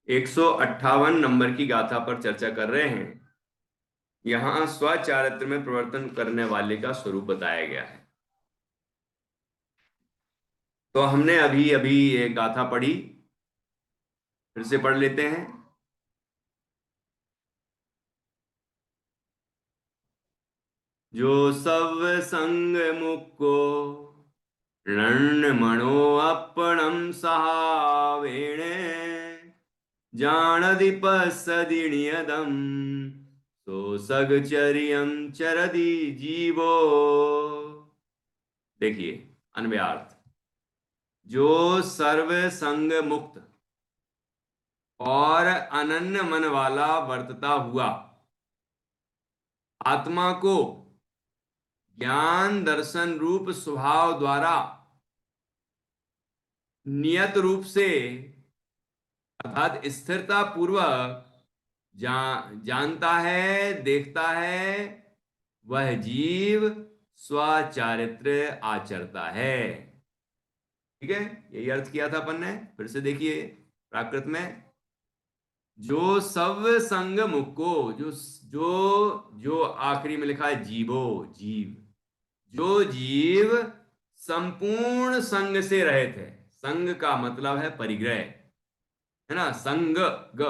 158 number की गाथा पर चर्चा कर रहे हैं। यहां स्वचारित्र में प्रवर्तन करने वाले का स्वरूप बताया गया है। तो हमने अभी अभी एक गाथा पढ़ी, फिर से पढ़ लेते हैं। जो सब संग मुक्को रणमणो अपणम सहावेणे जानदीपसदि नियदम सो सगचर्यम चरदि जीवो। देखिए, अन्वयार्थ। जो सर्व संग मुक्त और अनन्य मन वाला वर्तता हुआ आत्मा को ज्ञान दर्शन रूप स्वभाव द्वारा नियत रूप से अर्थात स्थिरता पूर्वक जानता है, देखता है, वह जीव स्वचारित्र आचरता है। ठीक है, यही अर्थ किया था अपन ने। फिर से देखिए प्राकृत में। जो सब संग मुक्को, जो जो जो आखिरी में लिखा है जीवो, जीव, जो जीव संपूर्ण संग से रहित है। संग का मतलब है परिग्रह, है ना, संग ग।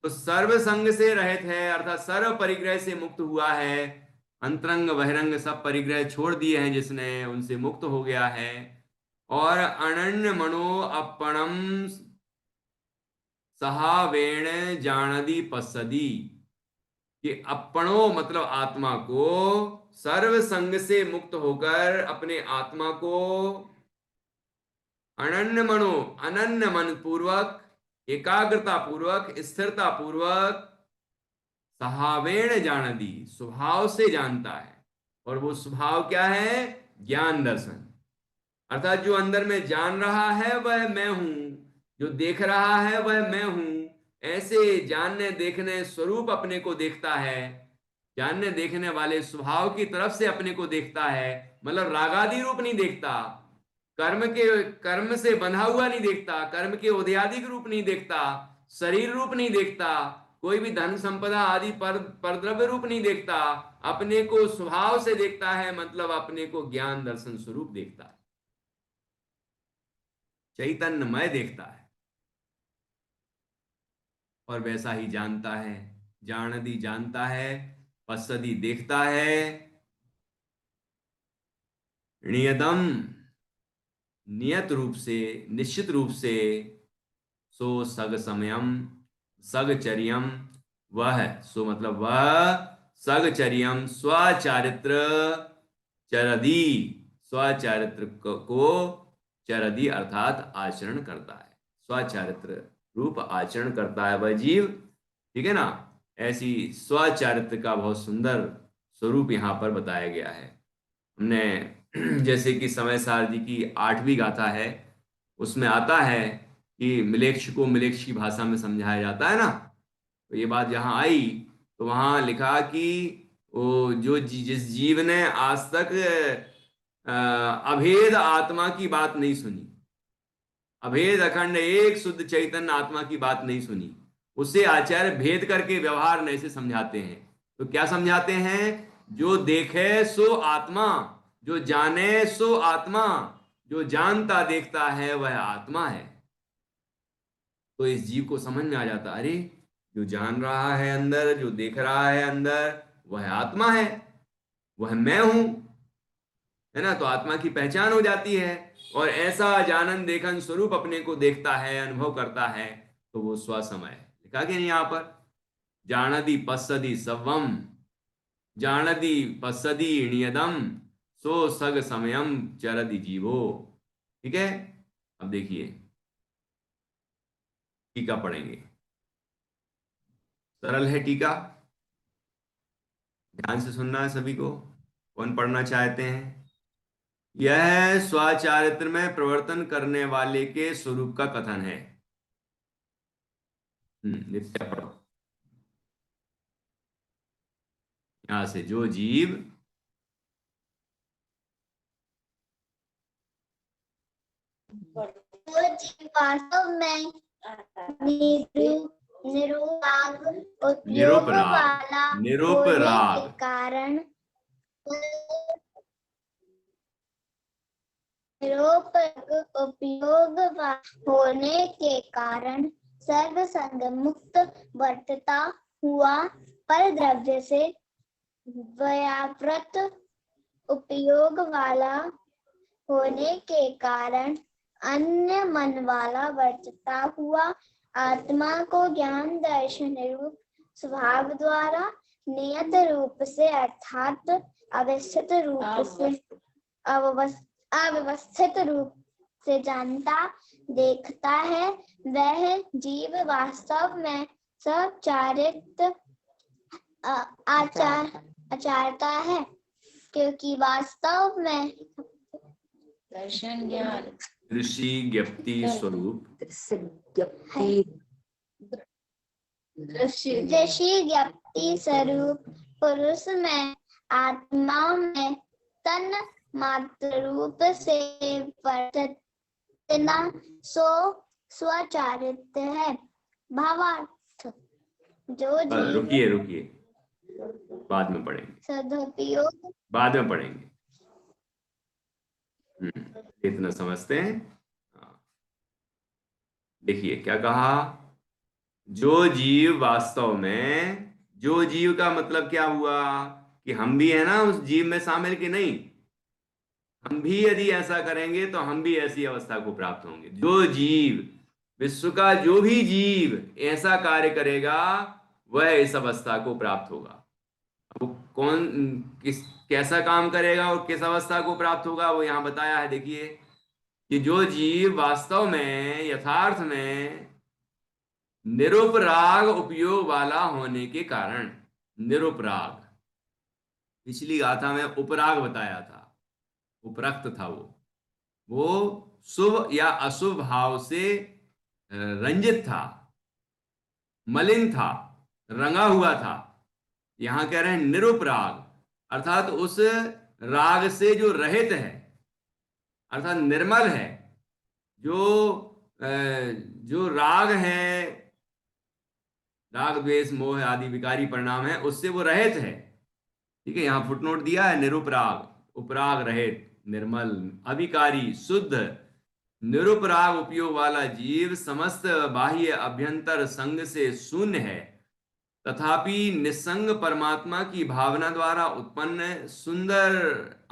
तो सर्व संग से रहित है अर्थात सर्व परिग्रह से मुक्त हुआ है। अंतरंग बहिरंग सब परिग्रह छोड़ दिए हैं जिसने, उनसे मुक्त हो गया है। और अनन्य मनो अपणम सहावेण जानदी पसदी, कि अपणो मतलब आत्मा को, सर्व संग से मुक्त होकर अपने आत्मा को अनन्य मनो, अनन्य मन पूर्वक, एकाग्रता पूर्वक, स्थिरता पूर्वक, सहावेण जानदी स्वभाव से जानता है। और वो स्वभाव क्या है? ज्ञान दर्शन। अर्थात जो अंदर में जान रहा है वह मैं हूं, जो देख रहा है वह मैं हूं। ऐसे जानने देखने स्वरूप अपने को देखता है, जानने देखने वाले स्वभाव की तरफ से अपने को देखता है। मतलब रागादि रूप नहीं देखता, कर्म से बंधा हुआ नहीं देखता, कर्म के उदयादिक रूप नहीं देखता, शरीर रूप नहीं देखता, कोई भी धन संपदा आदि परद्रव्य रूप नहीं देखता। अपने को स्वभाव से देखता है, मतलब अपने को ज्ञान दर्शन स्वरूप देखता है, चैतन्यमय देखता है। और वैसा ही जानता है, जानदी जानता है, पश्यदी देखता है, नियतम नियत रूप से, निश्चित रूप से, सो सग समयम, सगचर्यम, वह सो मतलब वह, सगचर्यम स्वचारित्र, चरदी स्वचारित्र को चरदी अर्थात आचरण करता है। स्वचारित्र रूप आचरण करता है वह जीव। ठीक है ना। ऐसी स्वचारित्र का बहुत सुंदर स्वरूप यहाँ पर बताया गया है। हमने जैसे कि समय सार जी की 8वीं गाथा है, उसमें आता है कि मिलेच्छ को मिलेच्छ की भाषा में समझाया जाता है ना। तो ये बात जहां आई तो वहां लिखा कि वो जिस जीव ने आज तक अभेद आत्मा की बात नहीं सुनी, अभेद अखंड एक शुद्ध चैतन्य आत्मा की बात नहीं सुनी, उसे आचार्य भेद करके व्यवहार नए से समझाते हैं। तो क्या समझाते हैं? जो देखे सो आत्मा, जो जाने सो आत्मा, जो जानता देखता है वह आत्मा है। तो इस जीव को समझ में आ जाता, अरे जो जान रहा है अंदर, जो देख रहा है अंदर, वह आत्मा है, वह मैं हूं, है ना। तो आत्मा की पहचान हो जाती है। और ऐसा जानन देखन स्वरूप अपने को देखता है, अनुभव करता है, तो वो स्वसमय लिखा गया यहाँ पर। जानदी पश्यति सवम, जानदी पश्यति नियदम, सो सग समयम चरदि जीवो। ठीक है। अब देखिए टीका पढ़ेंगे। सरल है टीका, ध्यान से सुनना है सभी को। कौन पढ़ना चाहते हैं? यह स्वचारित्र में प्रवर्तन करने वाले के स्वरूप का कथन है। नित्य पढ़ो। यहां से जो जीव वो जीव वास्तव में निरुपराग उपयोग निरुपराग वाला होने निरुपराग के कारण निरुपराग उपयोग होने के कारण सर्व संग मुक्त वर्तता हुआ, पर द्रव्य से व्यावृत उपयोग वाला होने के कारण अन्य मन वाला वर्तता हुआ, आत्मा को ज्ञान दर्शन रूप स्वभाव द्वारा नियत रूप से अर्थात अव्यवस्थित रूप से जानता देखता है, वह जीव वास्तव में सच्चारित आचारता है, क्योंकि वास्तव में दर्शन ज्ञान दृष्टि ज्ञप्ति स्वरूप दृष्टि ज्ञप्ति स्वरूप पुरुष में आत्मा में तन मात्र रूप से वर्तना सो स्वचारित है। भावार्थ जो रुकिए बाद में पढ़ेंगे, सदुपयोग बाद में पढ़ेंगे। इतना समझते हैं। देखिए क्या कहा, जो जीव वास्तव में, जो जीव का मतलब क्या हुआ कि हम भी है ना उस जीव में शामिल कि नहीं, हम भी यदि ऐसा करेंगे तो हम भी ऐसी अवस्था को प्राप्त होंगे। जो जीव, विश्व का जो भी जीव ऐसा कार्य करेगा वह इस अवस्था को प्राप्त होगा। अब कौन कैसा काम करेगा और किस अवस्था को प्राप्त होगा वो यहां बताया है। देखिए कि जो जीव वास्तव में यथार्थ में निरुपराग उपयोग वाला होने के कारण, निरुपराग, पिछली गाथा में उपराग बताया था, उपरक्त था, वो शुभ या अशुभ भाव से रंजित था, मलिन था, रंगा हुआ था। यहां कह रहे हैं निरुपराग, अर्थात उस राग से जो रहित है, अर्थात निर्मल है। जो राग है, राग द्वेष मोह आदि विकारी परिणाम है, उससे वो रहित है। ठीक है, यहां फुटनोट दिया है, निरुपराग, उपराग रहित, निर्मल, अविकारी, शुद्ध, निरुपराग उपयोग वाला जीव समस्त बाह्य अभ्यंतर संग से शून्य है, तथापि निसंग परमात्मा की भावना द्वारा उत्पन्न सुंदर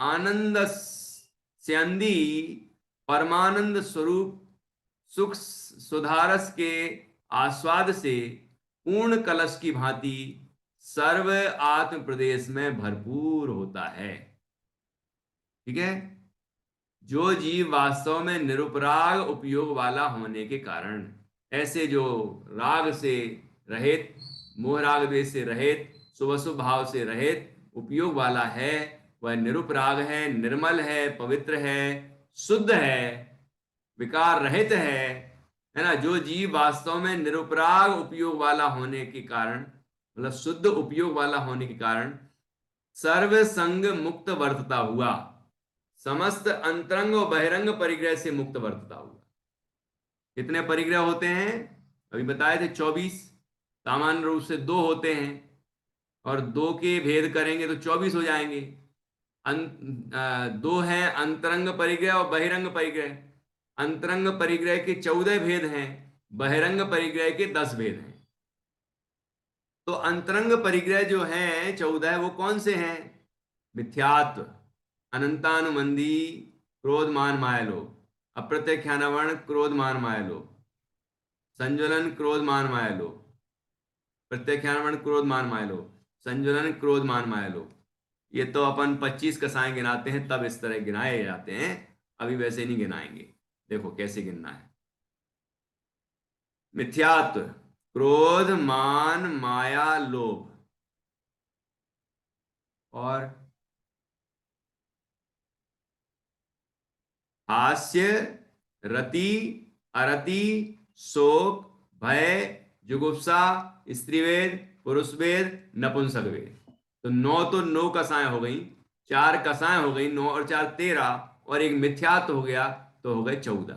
आनंद स्यंदी परमानंद स्वरूप सुख सुधारस के आस्वाद से पूर्ण कलश की भांति सर्व आत्म प्रदेश में भरपूर होता है। ठीक है, जो जीव वास्तव में निरुपराग उपयोग वाला होने के कारण, ऐसे जो राग से रहित, मोह राग द्वेष से रहित, शुभ भाव से रहित उपयोग वाला है, वह निरुपराग है, निर्मल है, पवित्र है, शुद्ध है, विकार रहित है ना। जो जीव वास्तव में निरुपराग उपयोग वाला होने के कारण, मतलब शुद्ध उपयोग वाला होने के कारण सर्व संग मुक्त वर्तता हुआ, समस्त अंतरंग और बहिरंग परिग्रह से मुक्त वर्तता हुआ। कितने परिग्रह होते हैं अभी बताए थे? 24। सामान्य रूप से 2 होते हैं, और 2 के भेद करेंगे तो 24 हो जाएंगे। 2 हैं अंतरंग परिग्रह और बहिरंग परिग्रह। अंतरंग परिग्रह के 14 भेद हैं, बहिरंग परिग्रह के 10 भेद हैं। तो अंतरंग परिग्रह जो हैं 14, वो कौन से हैं? मिथ्यात्व, अनंतानुबंधी, क्रोध मान माया लोभ, अप्रत्यक्षानवर्ण क्रोध मान माया लोभ, संज्वलन क्रोध मान माया लोभ, प्रत्यक्षानवर्ण क्रोध मान माया लोभ, संज्वलन क्रोध मान माया लोभ। ये तो अपन 25 कसाएं गिनाते हैं तब इस तरह गिनाए जाते हैं, अभी वैसे नहीं गिनाएंगे। देखो कैसे गिनना है। मिथ्यात्व, क्रोध मान माया लोभ, और हास्य, रति, अरति, शोक, भय, जुगुप्सा, स्त्रीवेद, पुरुषवेद, नपुंसकवेद। तो 9 तो 9 कसाएं हो गई, 4 कसाएं हो गई, 9 और 4 13, और एक मिथ्यात्व हो गया, तो हो गए 14।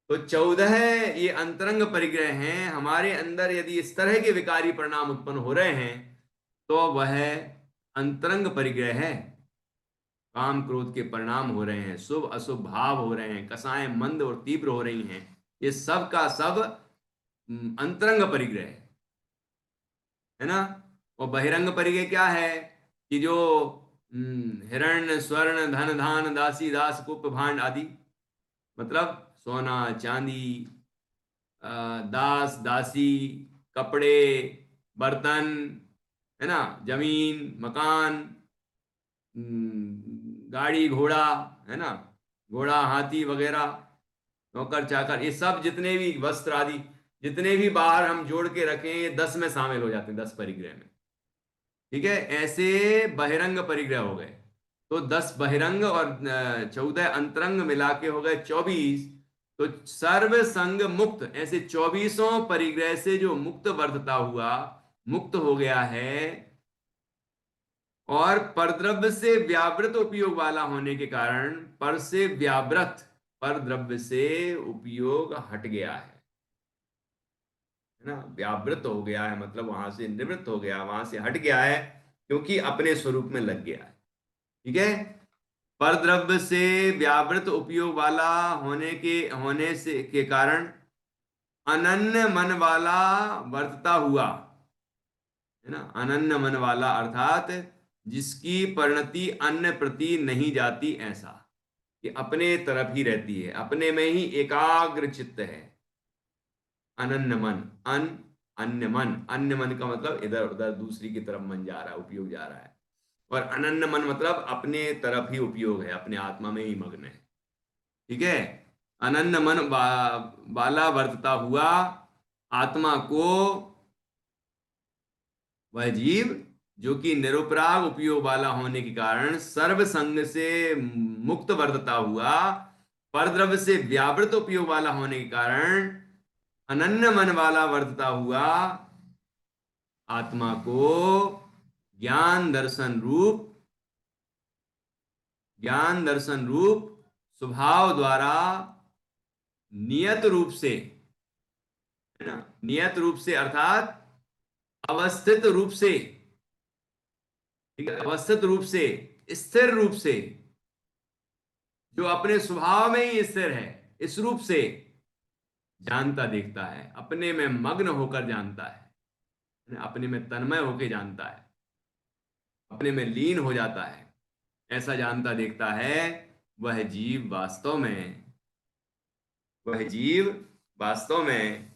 तो 14 ये अंतरंग परिग्रह हैं। हमारे अंदर यदि इस तरह के विकारी परिणाम उत्पन्न हो रहे हैं तो वह अंतरंग परिग्रह है। काम क्रोध के परिणाम हो रहे हैं, शुभ अशुभ भाव हो रहे हैं, कसाएं मंद और तीव्र हो रही हैं, ये सब का सब अंतरंग परिग्रह है ना। और बहिरंग परिग्रह क्या है कि जो हिरण्य स्वर्ण धन धान दासी दास कुप भांड आदि, मतलब सोना चांदी, दास दासी, कपड़े, बर्तन, है ना, जमीन मकान, गाड़ी घोड़ा, है ना, घोड़ा हाथी वगैरह, नौकर चाकर, ये सब जितने भी वस्त्र आदि जितने भी बाहर हम जोड़ के रखें ये 10 में शामिल हो जाते हैं, 10 परिग्रह में। ठीक है, ऐसे बहिरंग परिग्रह हो गए। तो 10 बहिरंग और 14 अंतरंग मिला के हो गए 24। तो सर्व संग मुक्त, ऐसे 24 परिग्रह से जो मुक्त वर्तता हुआ, मुक्त हो गया है, और परद्रव्य से व्यावृत उपयोग वाला होने के कारण पर से व्यावृत, परद्रव्य से उपयोग हट गया है ना। व्यावृत हो गया है मतलब वहां से निवृत्त हो गया, वहां से हट गया है, क्योंकि अपने स्वरूप में लग गया है। ठीक है, परद्रव्य से व्यावृत उपयोग वाला होने से के कारण अनन्य मन वाला वर्तता हुआ, है ना। अनन्य मन वाला अर्थात जिसकी परिणति अन्य प्रति नहीं जाती, ऐसा कि अपने तरफ ही रहती है, अपने में ही एकाग्र चित्त है। अनन्य मन, अन्य मन, अन्य मन का मतलब इधर उधर दूसरी की तरफ मन जा रहा है, उपयोग जा रहा है। और अनन्य मन मतलब अपने तरफ ही उपयोग है, अपने आत्मा में ही मग्न है। ठीक है, अनन्य मन वाला वर्तता हुआ आत्मा को वह जीव, जो कि निरुपराग उपयोग वाला होने के कारण सर्व संग से मुक्त वर्तता हुआ, परद्रव्य से व्यावृत उपयोग वाला होने के कारण अनन्य मन वाला वर्तता हुआ आत्मा को ज्ञान दर्शन रूप स्वभाव द्वारा नियत रूप से, है ना, नियत रूप से अर्थात अवस्थित रूप से, ठीक है, अवस्थित रूप से, स्थिर रूप से, जो अपने स्वभाव में ही स्थिर है, इस रूप से जानता देखता है, अपने में मग्न होकर जानता है, अपने में तन्मय होकर जानता है, अपने में लीन हो जाता है, ऐसा जानता देखता है। वह जीव वास्तव में वह जीव वास्तव में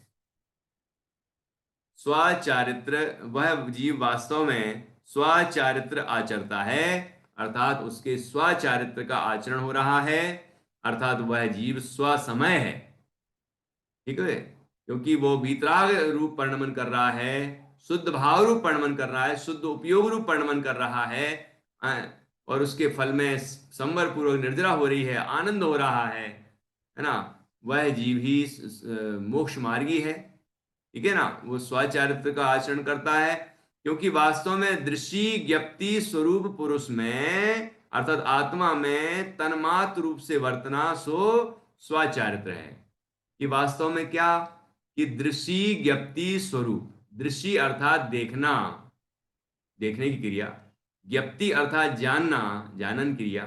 स्वचारित्र वह जीव वास्तव में स्वचारित्र आचरता है, अर्थात उसके स्वचारित्र का आचरण हो रहा है, अर्थात वह जीव स्वसमय है। ठीक है, क्योंकि वो वीतराग रूप परिणमन कर रहा है, शुद्ध भाव रूप परिणमन कर रहा है, शुद्ध उपयोग रूप परिणमन कर रहा है, और उसके फल में संवर पूर्वक निर्जरा हो रही है, आनंद हो रहा है ना। वह जीव ही मोक्ष मार्गी है। ठीक है ना, वो स्वचारित्र का आचरण करता है, क्योंकि वास्तव में दृष्टि ज्ञप्ति स्वरूप पुरुष में अर्थात आत्मा में तन्मात्र रूप से वर्तना सो स्वचारित्र है। कि वास्तव में क्या, कि दृष्टि ज्ञप्ति स्वरूप, दृष्टि अर्थात देखना, देखने की क्रिया, ज्ञप्ति अर्थात जानना, जानन क्रिया।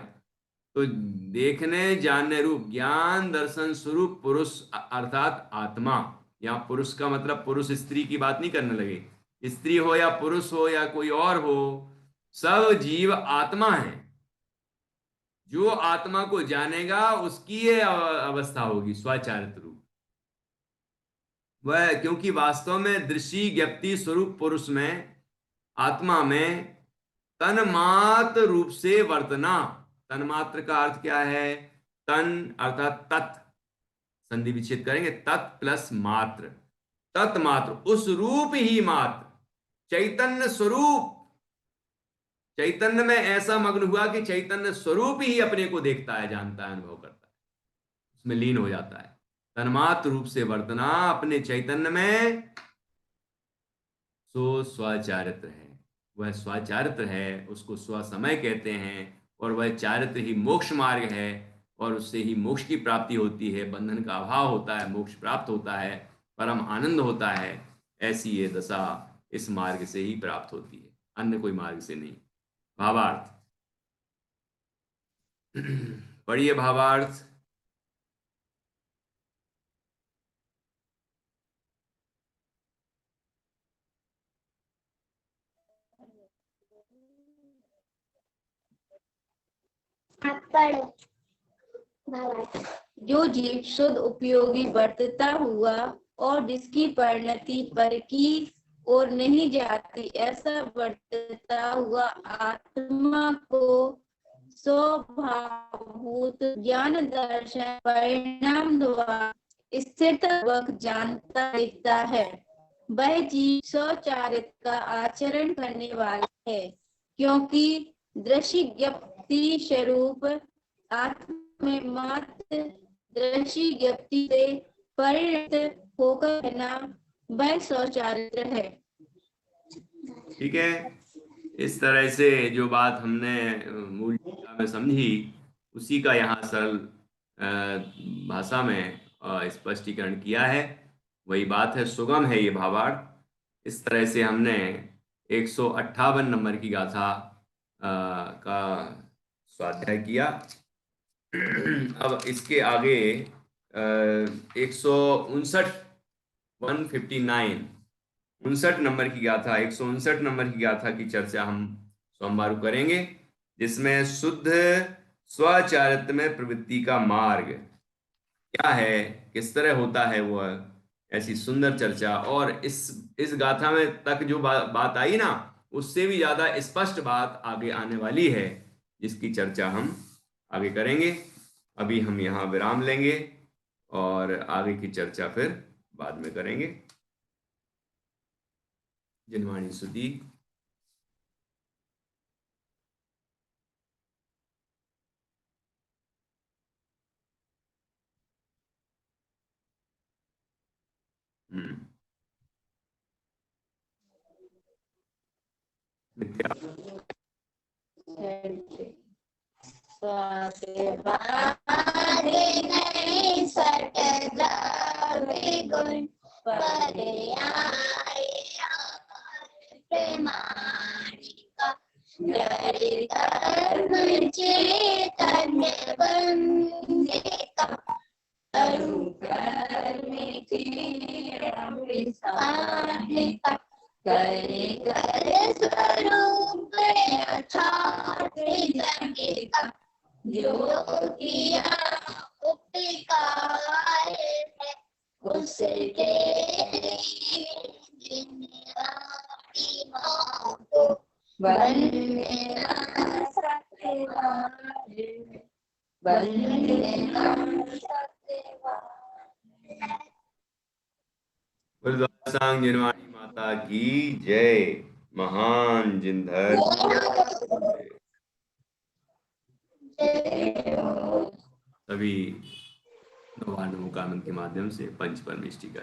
तो देखने जानने रूप ज्ञान दर्शन स्वरूप पुरुष अर्थात आत्मा, यहां पुरुष का मतलब पुरुष स्त्री की बात नहीं करने लगे, स्त्री हो या पुरुष हो या कोई और हो, सब जीव आत्मा है। जो आत्मा को जानेगा उसकी ये अवस्था होगी स्वचारित्र रूप। वह क्योंकि वास्तव में दृष्टि ज्ञप्ति स्वरूप पुरुष में, आत्मा में तन्मात्र रूप से वर्तना, तन्मात्र का अर्थ क्या है, तन अर्थात तत्, संधि विच्छेद करेंगे, तत् प्लस मात्र, तत्मात्र, उस रूप ही मात्र, चैतन्य स्वरूप, चैतन्य में ऐसा मग्न हुआ कि चैतन्य स्वरूप ही अपने को देखता है, जानता है, अनुभव करता है, उसमें लीन हो जाता है। तन्मात्र रूप से वर्तना अपने चैतन्य में, सो स्वचारित्र है। वह स्वचारित्र है, उसको स्वसमय कहते हैं, और वह चारित्र ही मोक्ष मार्ग है। और उससे ही मोक्ष की प्राप्ति होती है, बंधन का अभाव होता है, मोक्ष प्राप्त होता है, परम आनंद होता है। ऐसी ये दशा इस मार्ग से ही प्राप्त होती है, अन्य कोई मार्ग से नहीं। भावार्थ पढ़िए भावार्थ। आप पढ़ो भावार्थ। जो जीव शुद्ध उपयोगी वर्तता हुआ और जिसकी परिणति पर की ओर नहीं जाती, ऐसा वर्तता हुआ आत्मा को स्वभावभूत ज्ञान दर्शन परिणाम द्वारा स्थिर वक्त जानता दिखता है। वह जीव स्वचारित का आचरण करने वाला है, क्योंकि दृश्य ज्ञप्ति स्वरूप आत्मा में मात्र दृश्य ज्ञप्ति से परिणत होकर रहना वह स्वचारित्र है। ठीक है, इस तरह से जो बात हमने मूल टीका में समझी, उसी का यहाँ सरल भाषा में स्पष्टीकरण किया है। वही बात है, सुगम है ये भावार्थ। इस तरह से हमने 158 नंबर की गाथा का स्वाध्याय किया। अब इसके आगे 159 59 नंबर की गाथा, 159 नंबर की गाथा की चर्चा हम सोमवार को करेंगे, जिसमें शुद्ध स्वचारित्र में प्रवृत्ति का मार्ग क्या है, किस तरह होता है वह, ऐसी सुंदर चर्चा। और इस गाथा में तक जो बात आई ना, उससे भी ज्यादा स्पष्ट बात आगे आने वाली है, जिसकी चर्चा हम आगे करेंगे। अभी हम यहाँ विराम लेंगे और आगे की चर्चा फिर बाद में करेंगे। जिनवाणी स्तुति। विद्या गुरुद्वारा सांग जिनवाणी माता की जय। महान जिंधर सभी नवानुकामन के माध्यम से पंच परमेष्टि का